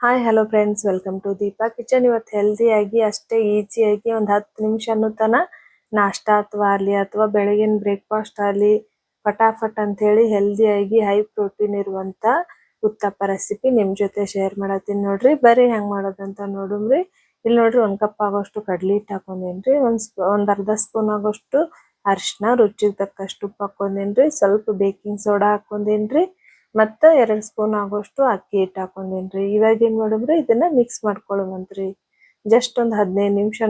Hi hello friends, welcome to Deepa kitchen. ಇವತ್ತು ಹೆಲ್ದಿಯಾಗಿ ಅಷ್ಟೇ ಈಸಿಯಾಗಿ ಒಂದು 10 ನಿಮಿಷನೂ ನಾಷ್ಟ ಅಥವಾ ಬೆಳಗಿನ ಬ್ರೇಕ್ಫಾಸ್ಟ್ ಆಗಲಿ ಫಟಾಫಟ್ ಅಂತ ಹೇಳಿ ಹೆಲ್ದಿಯಾಗಿ ಹೈ ಪ್ರೋಟೀನ್ ಇರುವಂತ ಉತ್ತಪ್ಪ ರೆಸಿಪಿ ನಿಮ್ಮ ಜೊತೆ ಶೇರ್ ಮಾಡತ್ತೀನಿ ನೋಡ್ರಿ. ಬರೀ ಹೆಂಗ್ ಮಾಡೋದಂತ ನೋಡುಮ್ರಿ. ಇಲ್ಲಿ ನೋಡ್ರಿ, 1 ಕಪ್ ಆಗೋಷ್ಟು ಕಡ್ಲಿ ಹಿಟ್ಟು ಹಾಕೊಂಡೇನ್ರಿ, ಒಂದ್ ಅರ್ಧ ಸ್ಪೂನ್ ಆಗೋಷ್ಟು ಅರಿಶಿನ, ರುಚಿಗೆ ತಕ್ಕಷ್ಟು ಉಪ್ಪು ಹಾಕೊಂಡೇನ್ರಿ, ಸ್ವಲ್ಪ ಬೇಕಿಂಗ್ ಸೋಡಾ ಹಾಕೊಂಡೇನ್ರಿ, ಮತ್ತ 2 ಸ್ಪೂನ್ ಆಗೋಷ್ಟು ಅಕ್ಕಿ ಹಿಟ್ಟು ಹಾಕೊಂಡೇನ್ರಿ. ಇವಾಗ ಏನ್ ಮಾಡುಮ್ರಿ, ಇದನ್ನ ಮಿಕ್ಸ್ ಮಾಡ್ಕೊಳ್ಳುವಂತ್ರಿ. ಜಸ್ಟ್ ಒಂದ್ 15 ನಿಮಿಷ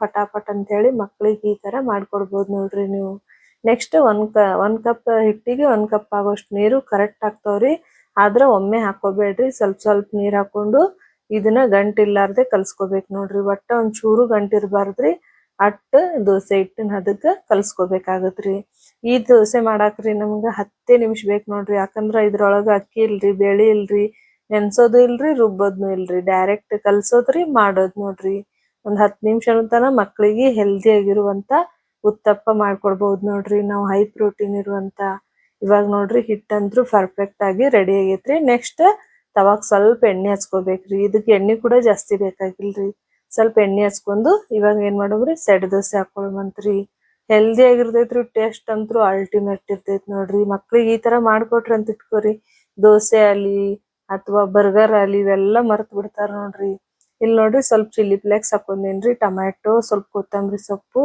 ಫಟಾಫಟ್ ಅಂತ ಹೇಳಿ ಮಕ್ಳಿಗೆ ಈ ತರ ಮಾಡ್ಕೊಡ್ಬೋದು ನೋಡ್ರಿ ನೀವು. ನೆಕ್ಸ್ಟ್ 1 ಕಪ್ ಹಿಟ್ಟಿಗೆ 1 ಕಪ್ ಆಗೋಷ್ಟು ನೀರು ಕರೆಕ್ಟ್ ಆಗ್ತಾವ್ರಿ. ಆದ್ರ ಒಮ್ಮೆ ಹಾಕೋಬೇಡ್ರಿ, ಸ್ವಲ್ಪ ಸ್ವಲ್ಪ ನೀರ್ ಹಾಕೊಂಡು ಇದನ್ನ ಗಂಟಿಲ್ಲಾರ್ದೆ ಕಲ್ಸ್ಕೋಬೇಕು ನೋಡ್ರಿ. ಒಟ್ಟ ಒಂದ್ ಚೂರು ಗಂಟಿರ್ಬಾರ್ದ್ರಿ. ಅಟ್ಟ ದೋಸೆ ಹಿಟ್ಟಿನ ಹದಕ್ಕ ಕಲ್ಸ್ಕೋಬೇಕಾಗತ್ರಿ. ಈ ದೋಸೆ ಮಾಡಾಕ್ರಿ ನಮ್ಗ 10 ನಿಮಿಷ ಬೇಕು ನೋಡ್ರಿ. ಯಾಕಂದ್ರ ಇದ್ರೊಳಗ ಅಕ್ಕಿ ಇಲ್ರಿ, ಬೇಳೆ ಇಲ್ರಿ, ನೆನ್ಸೋದು ಇಲ್ರಿ, ರುಬ್ಬೋದ್ನು ಇಲ್ರಿ. ಡೈರೆಕ್ಟ್ ಕಲ್ಸೋದ್ರಿ, ಮಾಡೋದ್ ನೋಡ್ರಿ. ಒಂದ್ 10 ನಿಮಿಷ ಮಕ್ಳಿಗೆ ಹೆಲ್ದಿ ಆಗಿರುವಂತ ಉತ್ತಪ್ಪ ಮಾಡ್ಕೊಡ್ಬಹುದು ನೋಡ್ರಿ ನಾವು, ಹೈ ಪ್ರೋಟೀನ್ ಇರುವಂತ. ಇವಾಗ ನೋಡ್ರಿ, ಹಿಟ್ಟಂತ್ರು ಪರ್ಫೆಕ್ಟ್ ಆಗಿ ರೆಡಿ ಆಗೈತ್ರಿ. ನೆಕ್ಸ್ಟ್ ತವಾಗ್ ಸ್ವಲ್ಪ ಎಣ್ಣೆ ಹಚ್ಕೋಬೇಕ್ರಿ. ಇದಕ್ಕೆ ಎಣ್ಣೆ ಕೂಡ ಜಾಸ್ತಿ ಬೇಕಾಗಿಲ್ರಿ. ಸ್ವಲ್ಪ ಎಣ್ಣೆ ಹಚ್ಕೊಂಡು ಇವಾಗ ಏನ್ ಮಾಡೋಬ್ರಿ, ಸೆಡ್ ದೋಸೆ ಹಾಕೊಳ್ವಂತ್ರಿ. ಹೆಲ್ದಿ ಆಗಿರ್ತೈತ್ರಿ, ಟೇಸ್ಟ್ ಅಂತೂ ಅಲ್ಟಿಮೇಟ್ ಇರ್ತೈತ್ ನೋಡ್ರಿ. ಮಕ್ಳಿಗೆ ಈ ತರ ಮಾಡ್ಕೊಟ್ರಿ ಅಂತ ಇಟ್ಕೋರಿ, ದೋಸೆ ಅಲ್ಲಿ ಅಥವಾ ಬರ್ಗರ್ ಅಲ್ಲಿ ಇವೆಲ್ಲ ಮರ್ತ್ ಬಿಡ್ತಾರ ನೋಡ್ರಿ. ಇಲ್ಲಿ ನೋಡ್ರಿ, ಸ್ವಲ್ಪ ಚಿಲ್ಲಿ ಫ್ಲೇಕ್ಸ್ ಹಾಕೊಂಡೇನ್ರಿ, ಟೊಮ್ಯಾಟೊ, ಸ್ವಲ್ಪ ಕೊತ್ತಂಬರಿ ಸೊಪ್ಪು,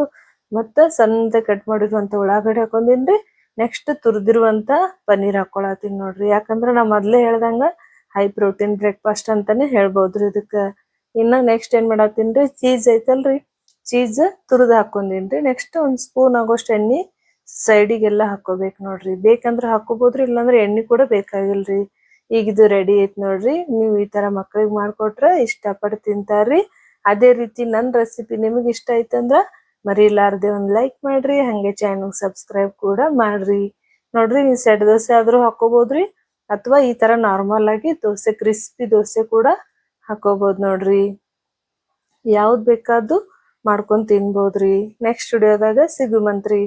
ಮತ್ತ ಸಣ್ಣದ ಕಟ್ ಮಾಡಿರುವಂತ ಉಳ್ಳಾಗಡ್ಡಿ ಹಾಕೊಂಡೇನ್ರಿ. ನೆಕ್ಸ್ಟ್ ತುರ್ದಿರುವಂತ ಪನ್ನೀರ್ ಹಾಕೊಳತೀನಿ ನೋಡ್ರಿ. ಯಾಕಂದ್ರ ನಾ ಮೊದ್ಲೇ ಹೇಳ್ದಂಗ ಹೈ ಪ್ರೋಟೀನ್ ಬ್ರೇಕ್ಫಾಸ್ಟ್ ಅಂತಾನೆ ಹೇಳ್ಬೋದ್ರಿ ಇದಕ್ಕ. ಇನ್ನ ನೆಕ್ಸ್ಟ್ ಏನ್ ಮಾಡತ್ತೀನ್ರಿ, ಚೀಸ್ ಐತಲ್ರಿ, ಚೀಸ್ ತುರ್ದ್ ಹಾಕೊಂಡೇನ್ರಿ. ನೆಕ್ಸ್ಟ್ 1 ಸ್ಪೂನ್ ಆಗೋಷ್ಟು ಎಣ್ಣೆ ಸೈಡಿಗೆಲ್ಲ ಹಾಕೋಬೇಕು ನೋಡ್ರಿ. ಬೇಕಂದ್ರ ಹಾಕೋಬೋದ್ರಿ, ಇಲ್ಲಾಂದ್ರೆ ಎಣ್ಣೆ ಕೂಡ ಬೇಕಾಗಿಲ್ರಿ. ಈಗ ಇದು ರೆಡಿ ಐತ್ ನೋಡ್ರಿ. ನೀವು ಈ ತರ ಮಕ್ಳಿಗೆ ಮಾಡ್ಕೊಟ್ರ ಇಷ್ಟಪಟ್ಟು ತಿಂತಾರ್ರಿ. ಅದೇ ರೀತಿ ನನ್ ರೆಸಿಪಿ ನಿಮಗೆ ಇಷ್ಟ ಆಯ್ತಂದ್ರ ಮರಿಲಾರ್ದೆ ಒಂದ್ ಲೈಕ್ ಮಾಡ್ರಿ, ಹಂಗೆ ಚಾನಲ್ ಸಬ್ಸ್ಕ್ರೈಬ್ ಕೂಡ ಮಾಡ್ರಿ. ನೋಡ್ರಿ, ನೀವು ಸೆಟ್ ದೋಸೆ ಆದ್ರೂ ಹಾಕೋಬೋದ್ರಿ, ಅಥವಾ ಈ ತರ ನಾರ್ಮಲ್ ಆಗಿ ದೋಸೆ, ಕ್ರಿಸ್ಪಿ ದೋಸೆ ಕೂಡ ಹಾಕೋಬಹುದು ನೋಡ್ರಿ. ಯಾವ್ದ್ ಬೇಕಾದ್ದು ಮಾಡ್ಕೊಂಡ್ ತಿನ್ಬೋದ್ರಿ. ನೆಕ್ಸ್ಟ್ ವಿಡಿಯೋದಾಗ ಸಿಗುಮಂತ್ರಿ.